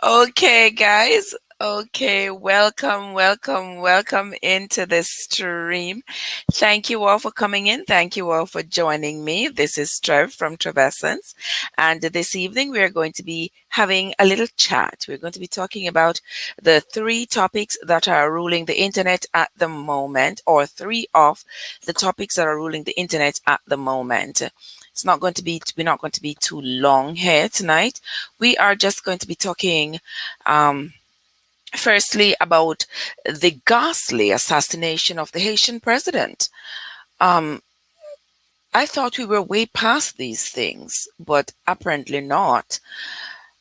Okay, guys. Okay, welcome into this stream. Thank you all for coming in. Thank you all for joining me. This is Trev from Trevessence. And this evening, we are going to be having a little chat. We're going to be talking about the three topics that are ruling the internet at the moment, or three of the topics that are ruling the internet at the moment. We're not going to be too long here tonight. We are just going to be talking, um, firstly, about the ghastly assassination of the Haitian president. Um, I thought we were way past these things, but apparently not.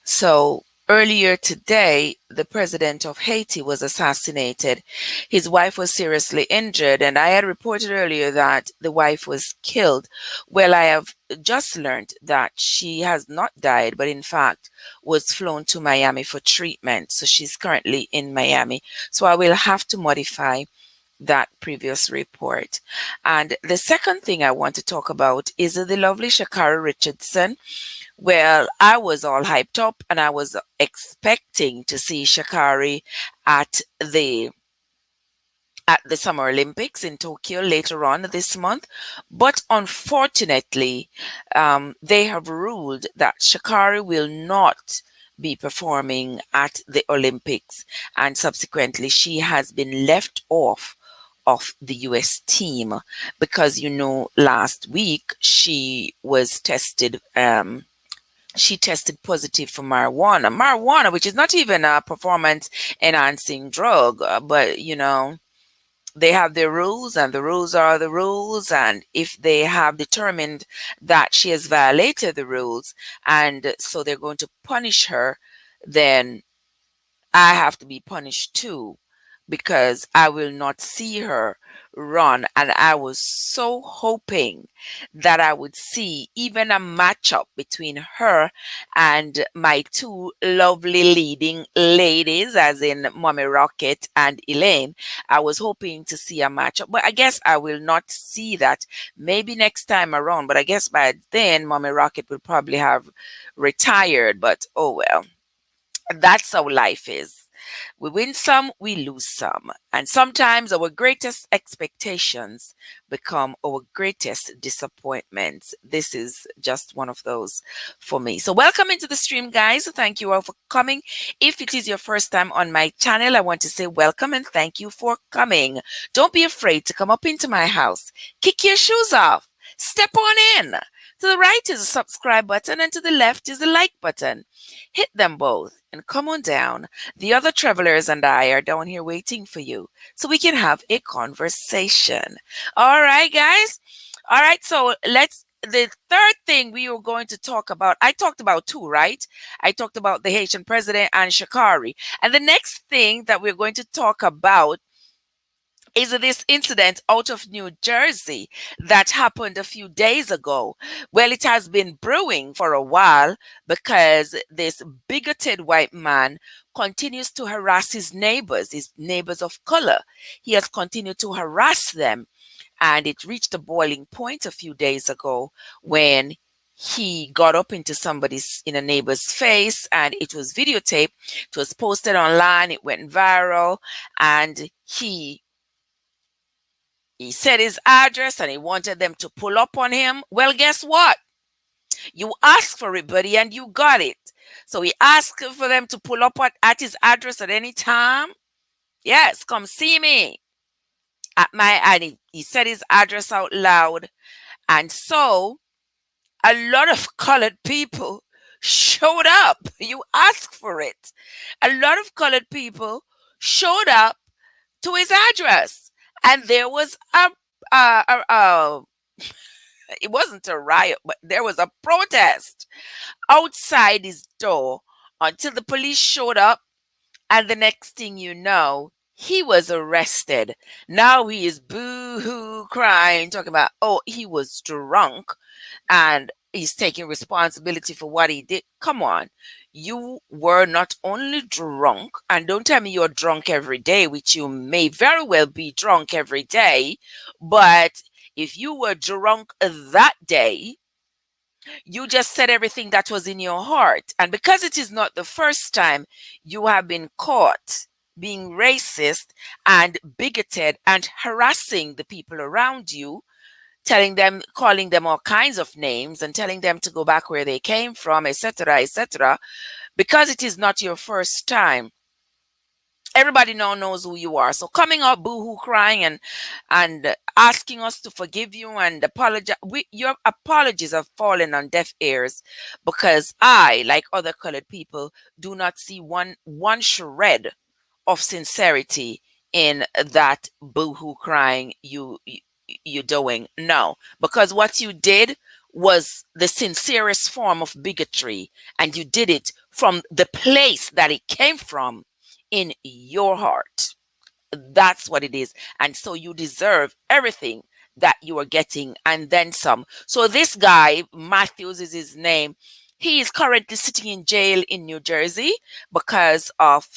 So earlier today, the president of Haiti was assassinated. His wife was seriously injured, and I had reported earlier that the wife was killed. Well, I have just learned that she has not died, but in fact was flown to Miami for treatment. So she's currently in Miami. So I will have to modify that previous report. And the second thing I want to talk about is the lovely Sha Kari Richardson. Well, I was all hyped up and I was expecting to see Sha Kari at the Summer Olympics in Tokyo later on this month. But unfortunately, they have ruled that Sha Kari will not be performing at the Olympics, and subsequently, she has been left off of the US team because last week she tested positive for marijuana, which is not even a performance enhancing drug, but they have their rules, and the rules are the rules. And if they have determined that she has violated the rules, and so they're going to punish her, then I have to be punished too, because I will not see her run. And I was so hoping that I would see even a matchup between her and my two lovely leading ladies, as in Mommy Rocket and Elaine. I was hoping to see a matchup, but I guess I will not see that. Maybe next time around, but I guess by then Mommy Rocket will probably have retired. But oh well, that's how life is. We win some, we lose some. And sometimes our greatest expectations become our greatest disappointments. This is just one of those for me. So, welcome into the stream, guys. Thank you all for coming. If it is your first time on my channel, I want to say welcome and thank you for coming. Don't be afraid to come up into my house. Kick your shoes off. Step on in. To the right is a subscribe button, and to the left is the like button. Hit them both and come on down. The other travelers and I are down here waiting for you so we can have a conversation. All right, guys. All right, so the third thing we were going to talk about, I talked about two, right? I talked about the Haitian president and Sha Kari. And the next thing that we're going to talk about is this incident out of New Jersey that happened a few days ago. Well, it has been brewing for a while because this bigoted white man continues to harass his neighbors of color. He has continued to harass them, and it reached a boiling point a few days ago when he got up into in a neighbor's face, and it was videotaped. It was posted online. It went viral, and he said his address and he wanted them to pull up on him. Well, guess what? You asked for it, buddy, and you got it. So he asked for them to pull up at his address at any time. Yes, come see me and he said his address out loud. And so a lot of colored people showed up. You asked for it. A lot of colored people showed up to his address, and there was it wasn't a riot, but there was a protest outside his door until the police showed up. And the next thing you know, he was arrested. Now he is boo-hoo crying, talking about, oh, he was drunk and he's taking responsibility for what he did. Come on. You were not only drunk, and don't tell me you're drunk every day, which you may very well be drunk every day, but if you were drunk that day, You just said everything that was in your heart. And because it is not the first time you have been caught being racist and bigoted and harassing the people around you, telling them, calling them all kinds of names and telling them to go back where they came from, etc., etc., because it is not your first time, everybody now knows who you are. So coming up boohoo crying and asking us to forgive you and apologize, your apologies have fallen on deaf ears, because I, like other colored people, do not see one shred of sincerity in that boohoo crying you doing. No, because what you did was the sincerest form of bigotry, and you did it from the place that it came from, in your heart. That's what it is. And so you deserve everything that you are getting and then some. So this guy, Matthews is his name, he is currently sitting in jail in New Jersey because of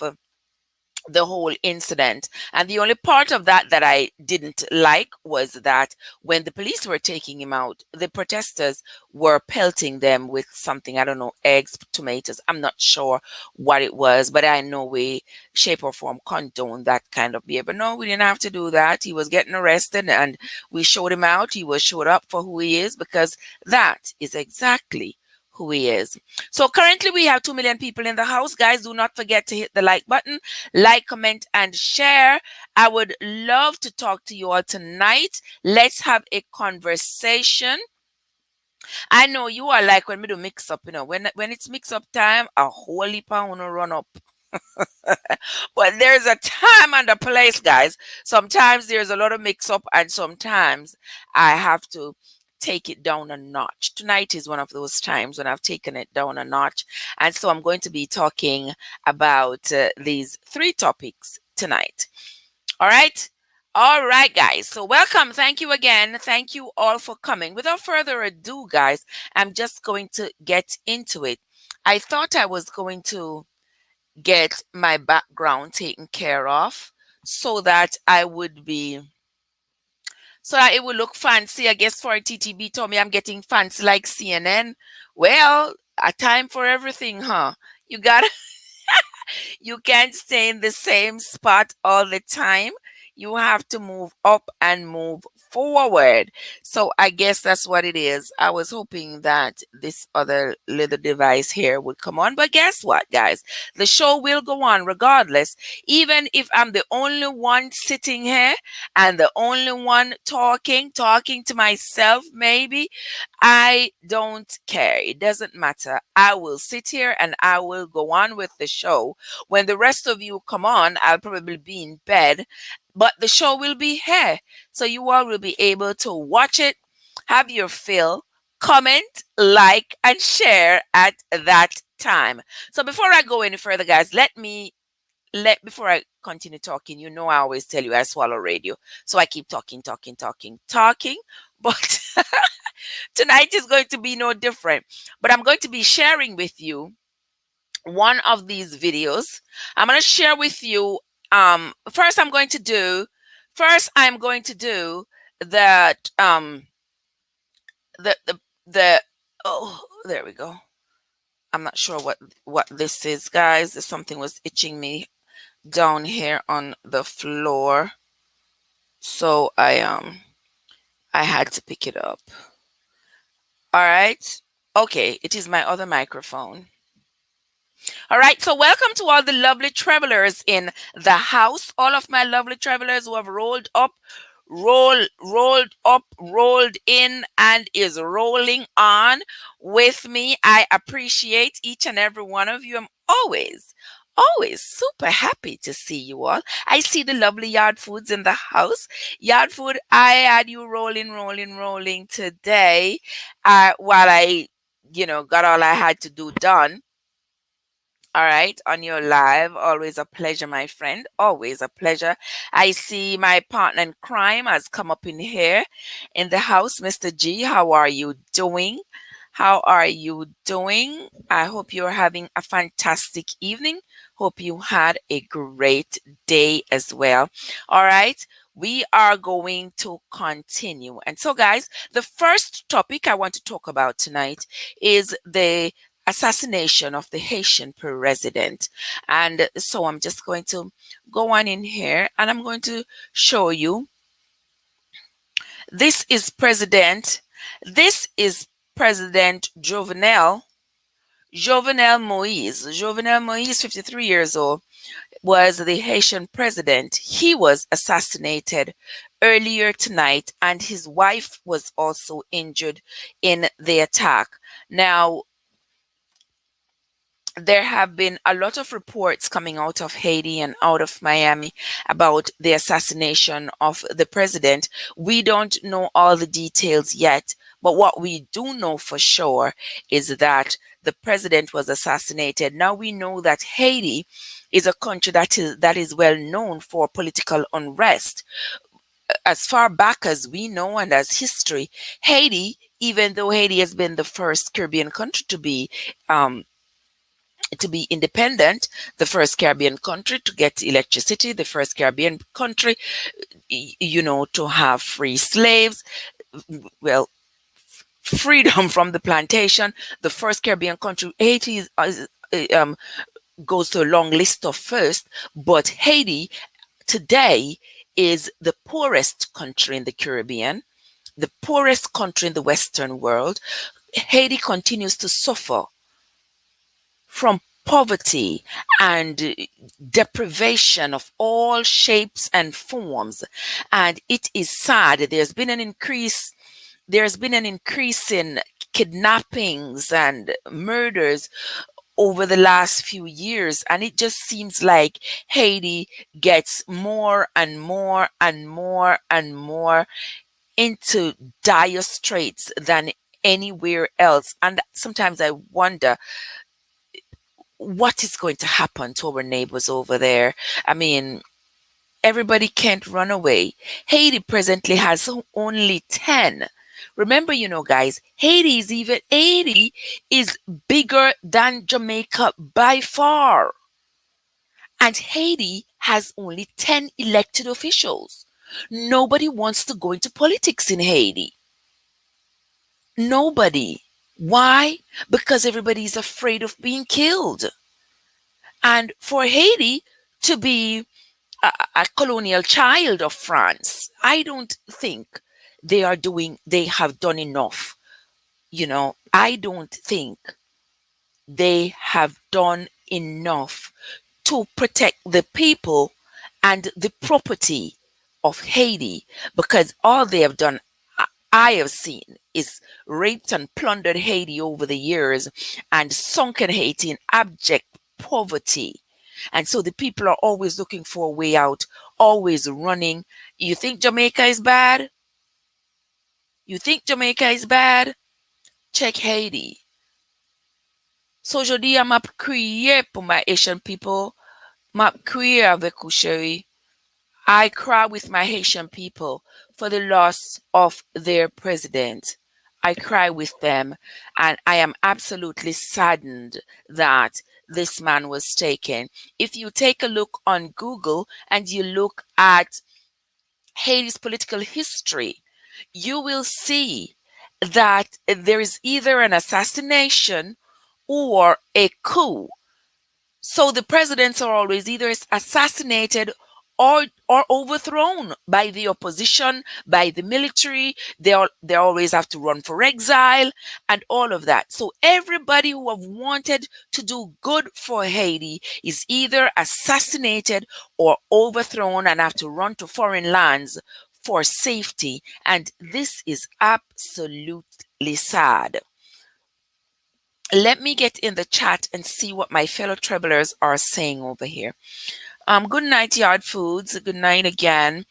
the whole incident. And the only part of that that I didn't like was that when the police were taking him out, the protesters were pelting them with something, I don't know, eggs, tomatoes. I'm not sure what it was, but I know we, shape or form, condone that kind of behavior. No, we didn't have to do that. He was getting arrested and we showed him out. He was showed up for who he is, because that is exactly who he is. So currently we have 2 million people in the house. Guys, do not forget to hit the like button, like, comment, and share. I would love to talk to you all tonight. Let's have a conversation. I know you are like when we do mix up, when it's mix up time, a whole heap of wanna run up. But there's a time and a place, guys. Sometimes there's a lot of mix up, and sometimes I have to take it down a notch. Tonight is one of those times when I've taken it down a notch. And so I'm going to be talking about these three topics tonight. All right. All right, guys. So welcome. Thank you again. Thank you all for coming. Without further ado, guys, I'm just going to get into it. I thought I was going to get my background taken care of so that I would be so that it would look fancy. I guess for TTB told me I'm getting fancy like CNN. Well, a time for everything, huh? You got You can't stay in the same spot all the time. You have to move up and move forward. So I guess that's what it is. I was hoping that this other little device here would come on. But guess what, guys? The show will go on regardless. Even if I'm the only one sitting here and the only one talking to myself, maybe, I don't care. It doesn't matter. I will sit here and I will go on with the show. When the rest of you come on, I'll probably be in bed, but the show will be here. So you all will be able to watch it, have your fill, comment, like, and share at that time. So before I go any further, guys, before I continue talking, I always tell you I swallow radio. So I keep talking. But tonight is going to be no different. But I'm going to be sharing with you one of these videos. I'm going to share with you. First I'm going to do that. The oh, there we go. I'm not sure what this is, guys. Something was itching me down here on the floor, so I had to pick it up. All right. Okay, it is my other microphone. All right, so welcome to all the lovely travelers in the house. All of my lovely travelers who have rolled in, and is rolling on with me. I appreciate each and every one of you. I'm always super happy to see you all. I see the lovely Yard Foods in the house. Yard Food, I had you rolling today, while I, got all I had to do done. All right, on your live. Always a pleasure, my friend. Always a pleasure. I see my partner in crime has come up in here in the house. Mr. G, how are you doing? How are you doing? I hope you're having a fantastic evening. Hope you had a great day as well. All right. we are going to continue. And so, guys, the first topic I want to talk about tonight is the assassination of the Haitian president. And so I'm just going to go on in here and I'm going to show you. This is President. This is President Jovenel Moise. Jovenel Moise, 53 years old, was the Haitian president. He was assassinated earlier tonight, and his wife was also injured in the attack. Now, there have been a lot of reports coming out of Haiti and out of Miami about the assassination of the president. We don't know all the details yet, but what we do know for sure is that the president was assassinated. Now we know that Haiti is a country that is well known for political unrest. As far back as we know and as history, Haiti, even though Haiti has been the first Caribbean country um, to be independent, the first Caribbean country to get electricity, the first Caribbean country, to have free slaves, well, freedom from the plantation, the first Caribbean country. Haiti um, goes to a long list of first, but Haiti today is the poorest country in the Caribbean, the poorest country in the Western world. Haiti continues to suffer from poverty and deprivation of all shapes and forms. And it is sad. There's been an increase in kidnappings and murders over the last few years, and it just seems like Haiti gets more and more and more and more into dire straits than anywhere else. And sometimes I wonder what is going to happen to our neighbors over there. I mean, everybody can't run away. Haiti presently has only 10. Remember, guys, Haiti is bigger than Jamaica by far. And Haiti has only 10 elected officials. Nobody wants to go into politics in Haiti. Nobody. Why? Because everybody is afraid of being killed. And for Haiti to be a colonial child of France, I don't think they have done enough. I don't think they have done enough to protect the people and the property of Haiti, because all they have done, I have seen, is raped and plundered Haiti over the years and sunken Haiti in abject poverty. And so the people are always looking for a way out, always running. You think Jamaica is bad? You think Jamaica is bad? Check Haiti. So je dis à m'a crié pour my Haitian people, m'a crié avec vous, chérie. I cry with my Haitian people for the loss of their president. I cry with them, and I am absolutely saddened that this man was taken. If you take a look on Google and you look at Haiti's political history, you will see that there is either an assassination or a coup. So the presidents are always either assassinated or overthrown by the opposition, by the military. They always have to run for exile and all of that. So everybody who have wanted to do good for Haiti is either assassinated or overthrown and have to run to foreign lands for safety. And this is absolutely sad. Let me get in the chat and see what my fellow travelers are saying over here. Good night, Yard Foods. Good night again.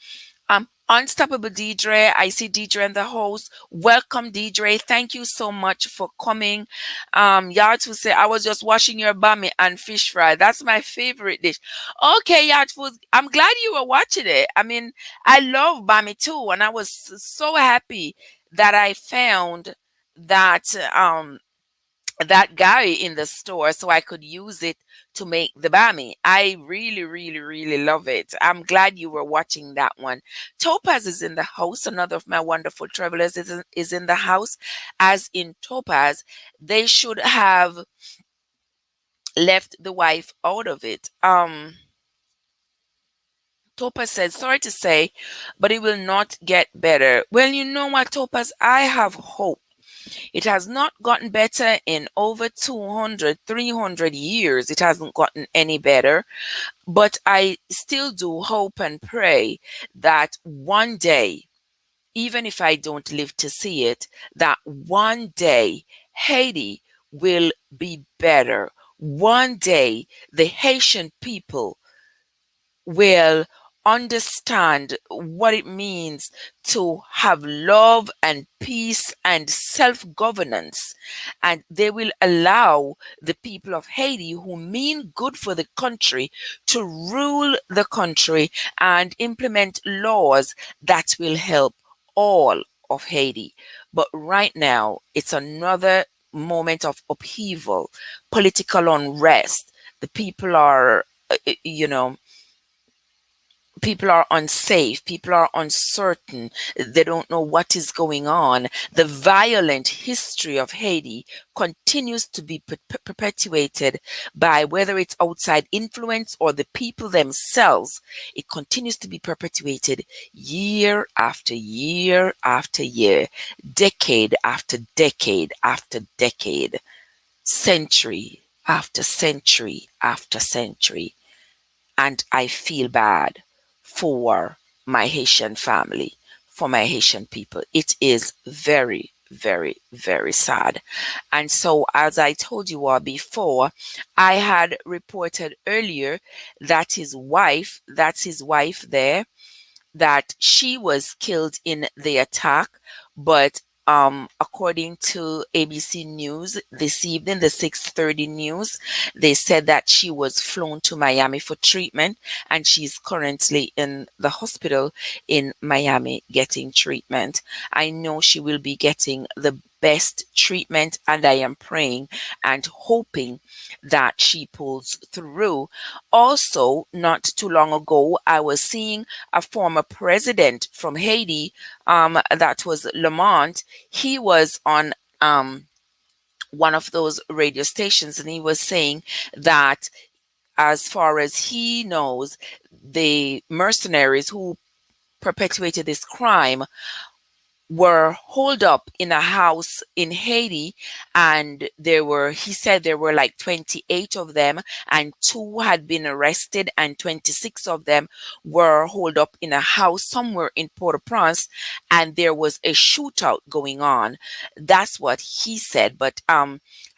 Unstoppable Deidre. I see Deidre in the host. Welcome, Deidre. Thank you so much for coming. Yard Foods say, I was just watching your bami and fish fry. That's my favorite dish. Okay, Yard Foods. I'm glad you were watching it. I mean, I love bami too. And I was so happy that I found that that guy in the store so I could use it to make the bami. I really, really, really love it. I'm glad you were watching that one. Topaz is in the house. Another of my wonderful travelers is in the house. As in Topaz, they should have left the wife out of it. Topaz said, sorry to say, but it will not get better. Well, you know what, Topaz? I have hope. It has not gotten better in over 200, 300 years. It hasn't gotten any better. But I still do hope and pray that one day, even if I don't live to see it, that one day Haiti will be better. One day the Haitian people will understand what it means to have love and peace and self governance. And they will allow the people of Haiti who mean good for the country to rule the country and implement laws that will help all of Haiti. But right now, it's another moment of upheaval, political unrest. The people are, you know, people are unsafe, people are uncertain, they don't know what is going on. The violent history of Haiti continues to be perpetuated by whether it's outside influence or the people themselves. It continues to be perpetuated year after year after year, decade after decade after decade, century after century after century. And I feel bad for my Haitian family, for my Haitian people. It is very, very, very sad. And so, as I told you all before, I had reported earlier that that's his wife there, that she was killed in the attack, but according to ABC News this evening, the 6:30 news, they said that she was flown to Miami for treatment, and she's currently in the hospital in Miami getting treatment. I know she will be getting the best treatment, and I am praying and hoping that she pulls through. Also, not too long ago, I was seeing a former president from Haiti, that was Lamont. He was on one of those radio stations, and he was saying that, as far as he knows, the mercenaries who perpetuated this crime were holed up in a house in Haiti, and he said there were like 28 of them, and two had been arrested, and 26 of them were holed up in a house somewhere in Port-au-Prince, and there was a shootout going on. That's what he said. But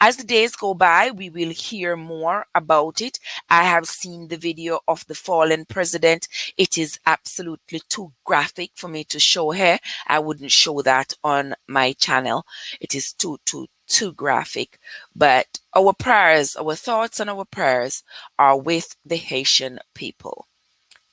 as the days go by, we will hear more about it. I have seen the video of the fallen president. It is absolutely too graphic for me to show here. I wouldn't show that on my channel. It is too graphic. But our prayers, our thoughts and our prayers are with the Haitian people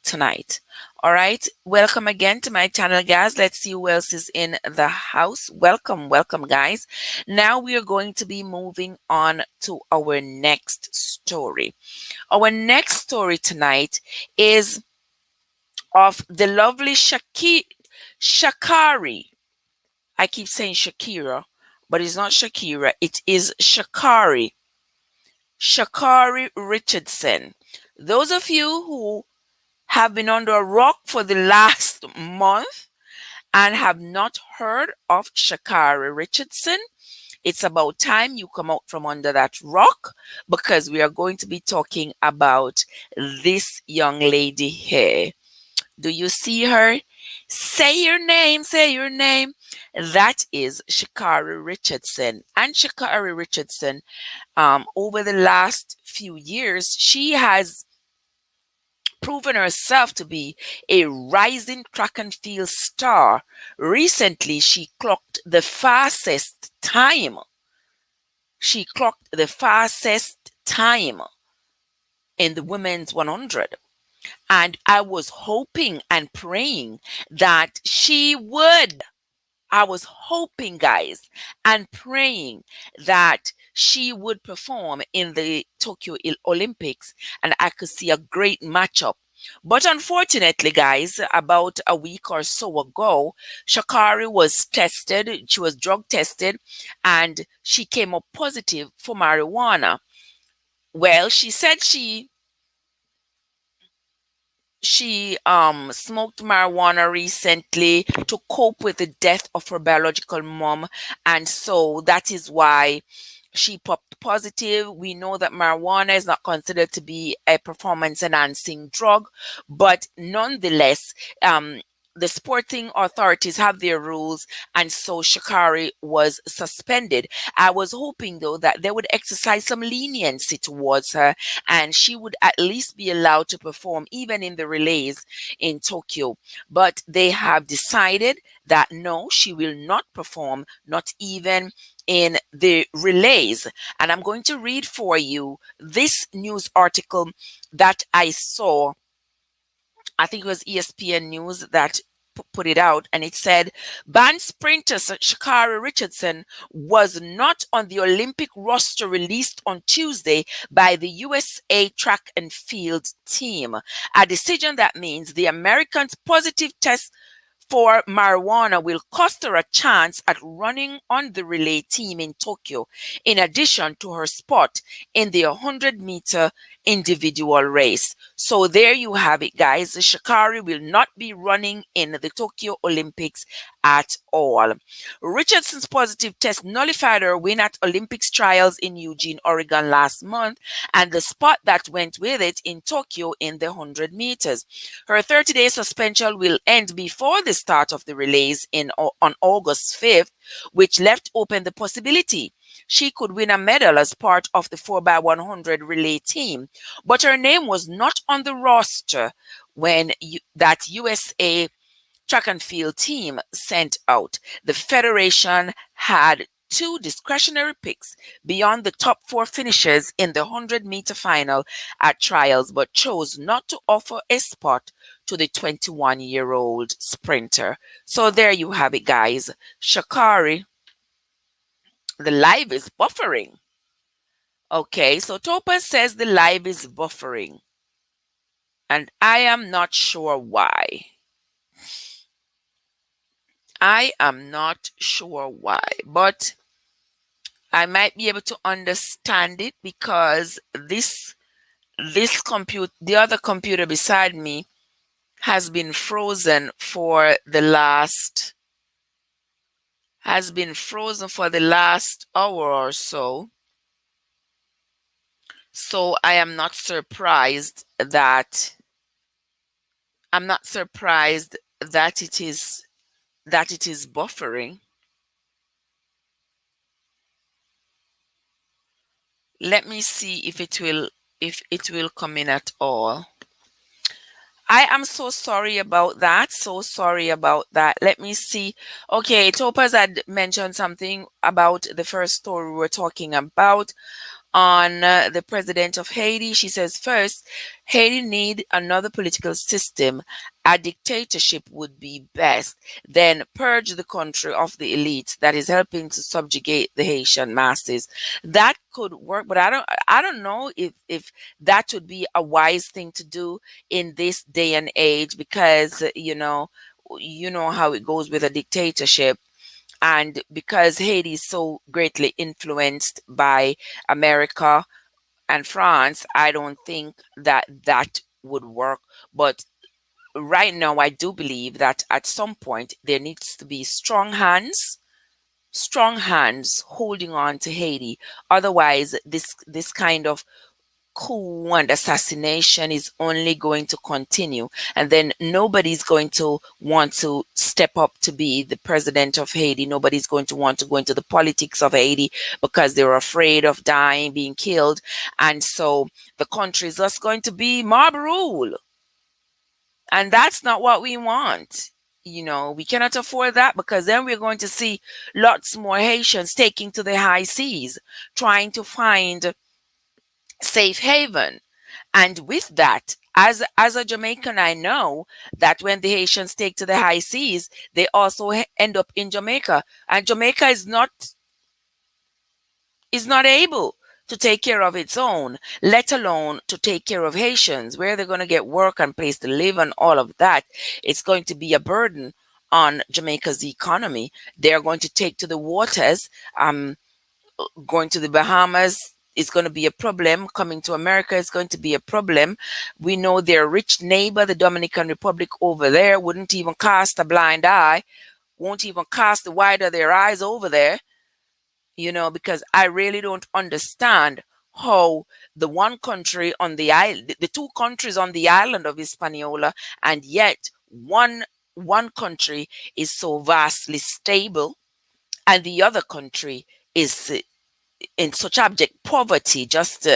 tonight. All right. Welcome again to my channel, guys. Let's see who else is in the house. Welcome, welcome, guys. Now we are going to be moving on to our next story. Our next story tonight is of the lovely Sha Kari. I keep saying Shakira, but it's not Shakira. It is Sha Kari. Sha Kari Richardson. Those of you who have been under a rock for the last month and have not heard of Sha Kari Richardson, it's about time you come out from under that rock, because we are going to be talking about this young lady here. Do you see her? Say your name, say your name. That is Sha Kari Richardson. And Sha Kari Richardson, over the last few years, she has proven herself to be a rising track and field star. Recently, she clocked the fastest time. She clocked the fastest time in the women's 100. And I was hoping and praying that she would. I was hoping, guys, and praying that she would perform in the Tokyo Olympics, and I could see a great matchup. But unfortunately, guys, about a week or so ago, Shakari was tested. She was drug tested, and she came up positive for marijuana. Well, she said she smoked marijuana recently to cope with the death of her biological mom, and so that is why she popped positive. We know that marijuana is not considered to be a performance enhancing drug, but nonetheless, the sporting authorities have their rules, and so Shakari was suspended. I was hoping, though, that they would exercise some leniency towards her and she would at least be allowed to perform even in the relays in Tokyo. But they have decided that no, she will not perform, not even in the relays. And I'm going to read for you this news article that I saw. I think it was ESPN News that put it out, and it said banned sprinter Sha Kari Richardson was not on the Olympic roster released on Tuesday by the USA track and field team. A decision that means the Americans' positive test for marijuana will cost her a chance at running on the relay team in Tokyo, in addition to her spot in the 100-meter individual race. So there you have it, guys. Shakari will not be running in the Tokyo Olympics at all. Richardson's positive test nullified her win at Olympics trials in Eugene, Oregon last month, and the spot that went with it in Tokyo in the 100 meters. Her 30-day suspension will end before the start of the relays on August 5th, which left open the possibility she could win a medal as part of the 4x100 relay team. But her name was not on the roster when that USA track and field team sent out. The federation had two discretionary picks beyond the top four finishers in the 100-meter final at trials, but chose not to offer a spot to the 21-year-old sprinter. So there you have it, guys. Shakari, the live is buffering. Okay, so Topaz says the live is buffering, and I am not sure why. I am not sure why, but I might be able to understand it because the other computer beside me has been frozen for the last hour or so. So I am not surprised that it is buffering. Let me see if it will come in at all. I am so sorry about that. So sorry about that. Let me see. Okay, Topaz had mentioned something about the first story we were talking about on the president of Haiti. She says, first, Haiti need another political system. A dictatorship would be best. Then purge the country of the elite that is helping to subjugate the Haitian masses. That could work, but I don't know if that would be a wise thing to do in this day and age, because you know how it goes with a dictatorship. And because Haiti is so greatly influenced by America and France, I don't think that would work. But right now, I do believe that at some point there needs to be strong hands holding on to Haiti. Otherwise, this kind of coup and assassination is only going to continue, and then nobody's going to want to step up to be the president of Haiti. Nobody's going to want to go into the politics of Haiti because they're afraid of dying, being killed, and so the country is just going to be mob rule, and that's not what we want. We cannot afford that, because then we're going to see lots more Haitians taking to the high seas, trying to find safe haven. And with that, as a Jamaican, I know that when the Haitians take to the high seas, they also end up in Jamaica. And Jamaica is not is not able to take care of its own, let alone to take care of Haitians, where they're going to get work and place to live and all of that. It's going to be a burden on Jamaica's economy. They're going to take to the waters. Going to the Bahamas is going to be a problem. Coming to America is going to be a problem. We know their rich neighbor, the Dominican Republic over there, wouldn't even cast a blind eye, won't even cast the wide of their eyes over there, because I really don't understand how the one country on the island, the two countries on the island of Hispaniola, and yet one country is so vastly stable, and the other country is in such abject poverty, just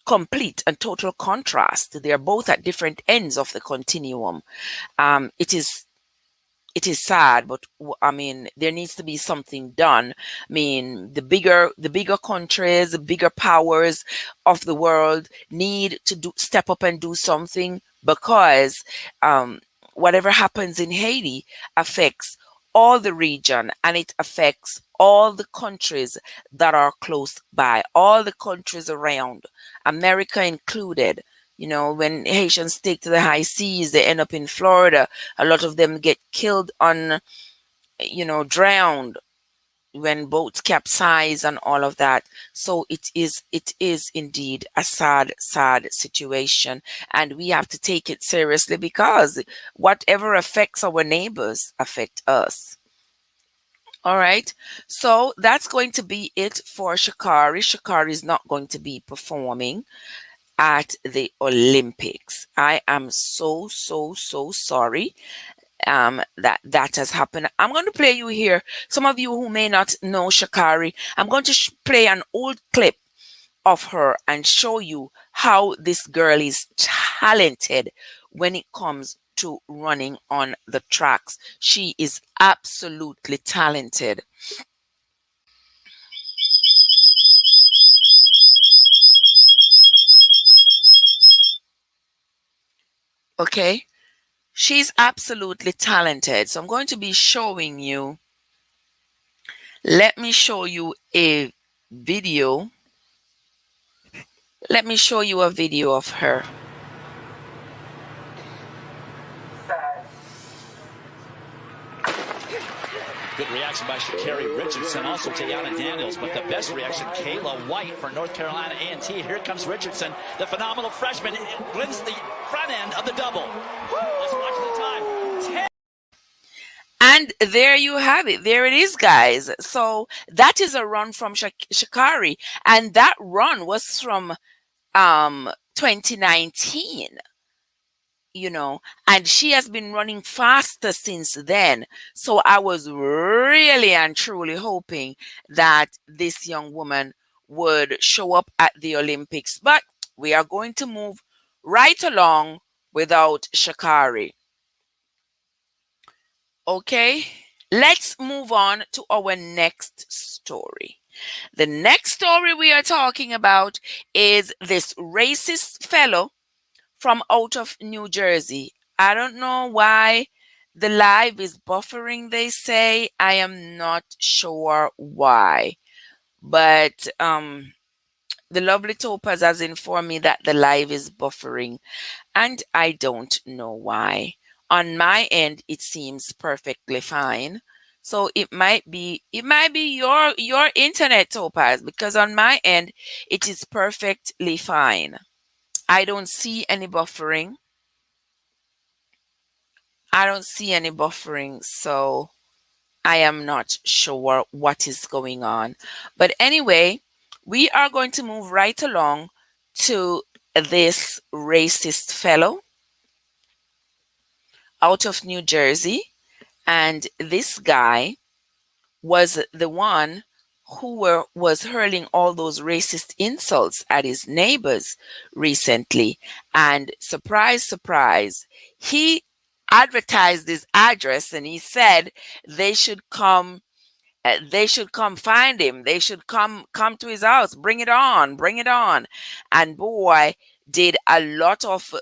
complete and total contrast. They are both at different ends of the continuum. It is sad, but I mean, there needs to be something done. I mean, the bigger countries, the bigger powers of the world need to step up and do something, because whatever happens in Haiti affects all the region, and it affects all the countries that are close by, all the countries around, America included. When Haitians take to the high seas, they end up in Florida. A lot of them get killed drowned when boats capsize and all of that. So it is indeed a sad, sad situation. And we have to take it seriously, because whatever affects our neighbors affect us. All right. So that's going to be it for Sha Kari. Sha Kari is not going to be performing at the Olympics. I am so, so, so sorry that has happened. I'm going to play you here. Some of you who may not know Sha Kari, I'm going to play an old clip of her and show you how this girl is talented when it comes to running on the tracks. She is absolutely talented. Okay? She's absolutely talented. So I'm going to be showing you. Let me show you a video. Let me show you a video of her. Good reaction by Sha Kari Richardson, also Tiana Daniels, but the best reaction, Kayla White for North Carolina A&T. Here comes Richardson, the phenomenal freshman, wins the front end of the double. Let's watch the time. And there you have it. There it is, guys. So that is a run from Sha Kari, and that run was from 2019. And she has been running faster since then. So I was really and truly hoping that this young woman would show up at the Olympics. But we are going to move right along without Sha Kari. Okay, let's move on to our next story. The next story we are talking about is this racist fellow from out of New Jersey. I don't know why the live is buffering, they say. I am not sure why. But the lovely Topaz has informed me that the live is buffering, and I don't know why. On my end, it seems perfectly fine. So it might be your internet, Topaz, because on my end it is perfectly fine. I don't see any buffering. So I am not sure what is going on. But anyway, we are going to move right along to this racist fellow out of New Jersey. And this guy was the one who was hurling all those racist insults at his neighbors recently. And surprise, surprise, he advertised his address, and he said they should come find him. They should come to his house. Bring it on, bring it on. And boy, did a lot of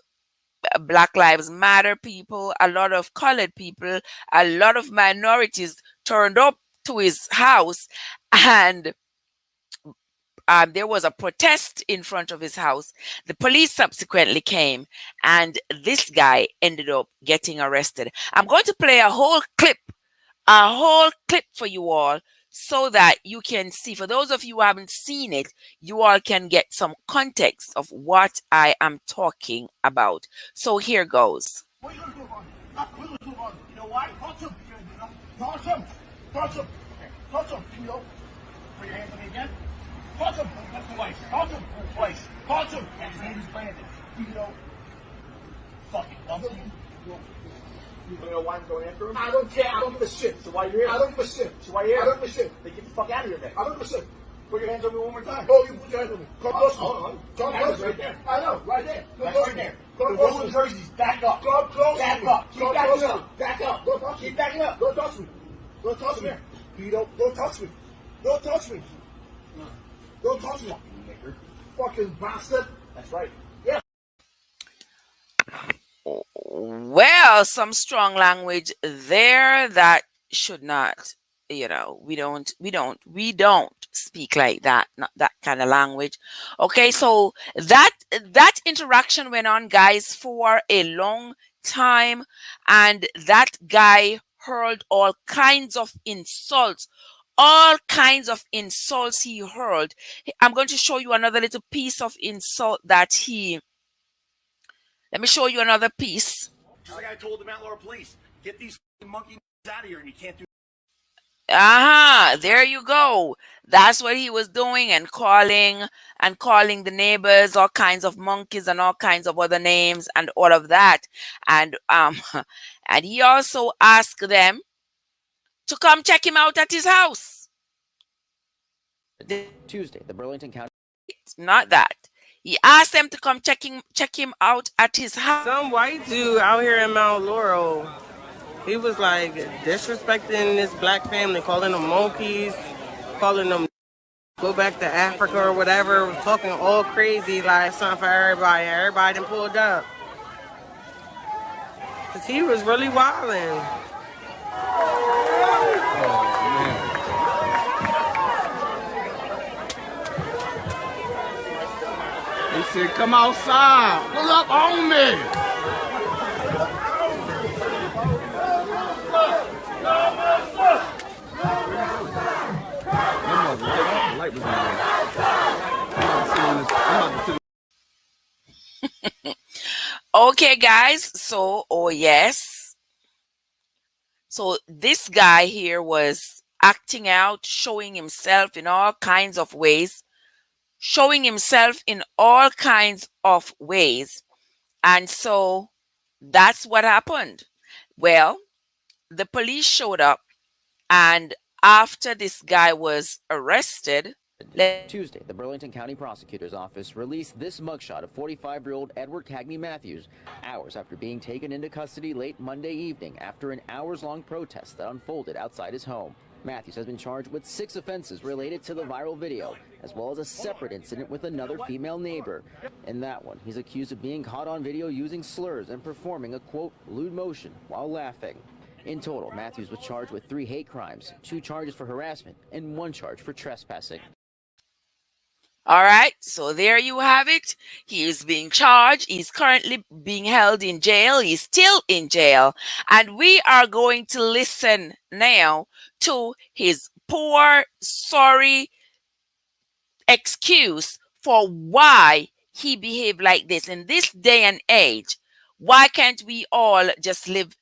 Black Lives Matter people, a lot of colored people, a lot of minorities turned up to his house, and there was a protest in front of his house. The police subsequently came, and this guy ended up getting arrested. I'm going to play a whole clip for you all so that you can see. For those of you who haven't seen it, you all can get some context of what I am talking about. So here goes. What are you going to do about it? What are you going to do about it? You know why? Touch him. Touch him. Touch him. Touch him. You know. Put your hands on me again. Touch him. Twice. Touch him. Twice. Touch him. And his name is Brandon. You know. Fucking love him. You know why I'm going after him? I don't care. I don't give a shit. So why are you here? I don't give a shit. So why are you here? I don't give a shit. Then get the fuck out of here, man. I don't give a shit. Put your hands on me one more time. Oh, you put your hands on me. Come close. Come close. Right there. I know. Right there. That's right there. The Golden Jerseys, back up. Come close. Back up. Keep backing up. Back up. Don't touch me. Keep backing up. Don't touch me. Don't touch me. Don't touch me. Don't touch me. Don't touch me. Fucking bastard. That's right. Yeah. Well, some strong language there that should not, we don't speak like that, not that kind of language. Okay, so that interaction went on, guys, for a long time, and that guy hurled all kinds of insults. He hurled. I'm going to show you another little piece of insult that he. Let me show you another piece. Just like I told the Mount Laurel police, get these monkey out of here, and you can't do. There you go. That's what he was doing, and calling the neighbors all kinds of monkeys and all kinds of other names and all of that. And and he also asked them to come check him out at his house. Tuesday, the Burlington County. Not that. He asked them to come check him out at his house. Some white dude out here in Mount Laurel, he was like disrespecting this black family, calling them monkeys, calling them go back to Africa or whatever, talking all crazy like something for everybody. Everybody done pulled up. Cause he was really wilding. He said, come outside. Pull up on me. Okay, guys. So, oh yes. So this guy here was acting out, showing himself in all kinds of ways. And so that's what happened. Well, the police showed up, and after this guy was arrested. Tuesday, the Burlington County Prosecutor's Office released this mugshot of 45-year-old Edward Cagney Matthews hours after being taken into custody late Monday evening after an hours-long protest that unfolded outside his home. Matthews has been charged with 6 offenses related to the viral video, as well as a separate incident with another female neighbor. In that one, he's accused of being caught on video using slurs and performing a, quote, lewd motion while laughing. In total, Matthews was charged with 3 hate crimes, 2 charges for harassment, and 1 charge for trespassing. All right, so there you have it. He is being charged. He's currently being held in jail. He's still in jail. And we are going to listen now to his poor, sorry excuse for why he behaved like this. In this day and age, why can't we all just live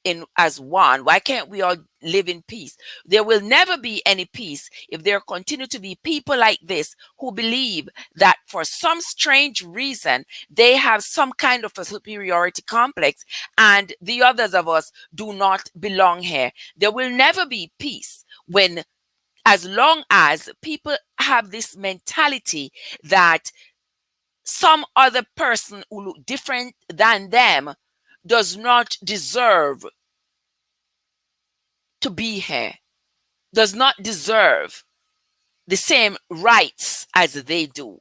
in as one? Why can't we all live in peace? There will never be any peace if there continue to be people like this who believe that for some strange reason they have some kind of a superiority complex and the others of us do not belong here. There will never be peace as long as people have this mentality that some other person who look different than them does not deserve to be here, does not deserve the same rights as they do.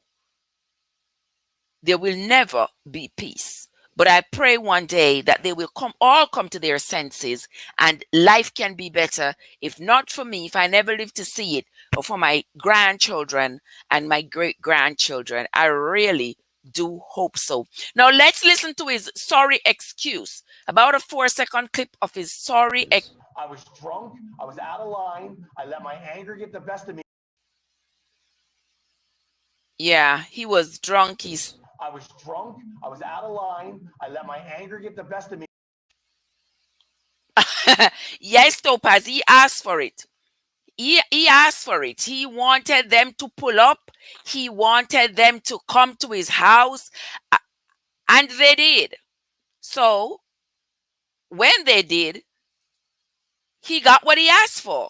There will never be peace. But I pray one day that they will all come to their senses, and life can be better, if not for me, if I never live to see it, or for my grandchildren and my great grandchildren. I really do hope so. Now let's listen to his sorry excuse. About a 4-second clip of his sorry excuse. I was drunk. I was out of line. I let my anger get the best of me. Yeah, he was drunk. He's I was drunk. I was out of line. I let my anger get the best of me. yes, Topaz, he asked for it. He asked for it. He wanted them to pull up. He wanted them to come to his house. And they did. So when they did, he got what he asked for.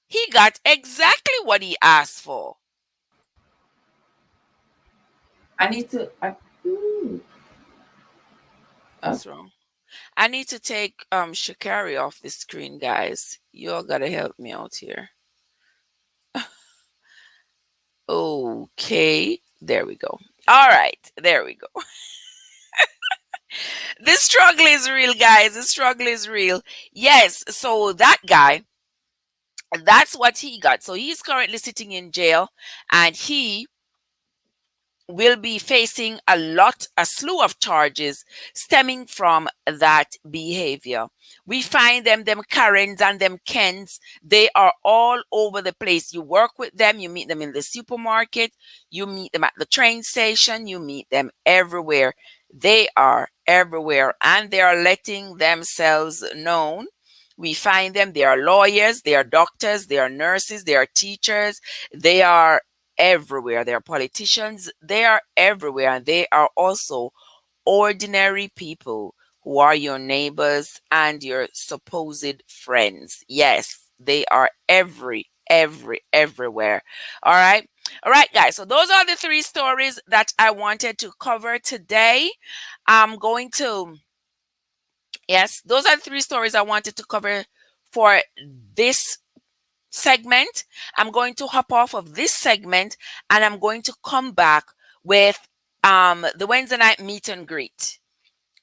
He got exactly what he asked for. I need to. What's wrong? I need to take Sha Kari off the screen, guys. You all gotta help me out here. Okay, there we go. All right, there we go. The struggle is real, guys. The struggle is real. Yes, so that guy, that's what he got. So he's currently sitting in jail, and he will be facing a slew of charges stemming from that behavior. We find them Karens and them Kens. They are all over the place. You work with them, you meet them in the supermarket, you meet them at the train station, you meet them everywhere. They are everywhere, and they are letting themselves known. We find them, they are lawyers, they are doctors, they are nurses, they are teachers, they are everywhere. They are politicians, they are everywhere. And they are also ordinary people who are your neighbors and your supposed friends. Yes, they are everywhere. All right. All right, guys. So those are the 3 stories that I wanted to cover today. I'm going to, yes, those are the 3 stories I wanted to cover for this segment. I'm going to hop off of this segment, and I'm going to come back with the Wednesday night meet and greet.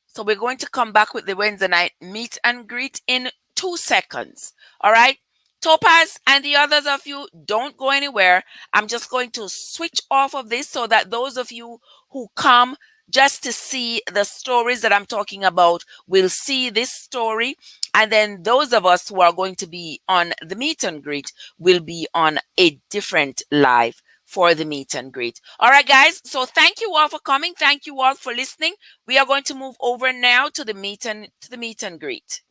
So we're going to come back with the Wednesday night meet and greet in 2 seconds. All right. Topaz and the others of you, don't go anywhere. I'm just going to switch off of this so that those of you who come just to see the stories that I'm talking about will see this story. And then those of us who are going to be on the meet and greet will be on a different live for the meet and greet. All right, guys. So thank you all for coming. Thank you all for listening. We are going to move over now to the meet and greet.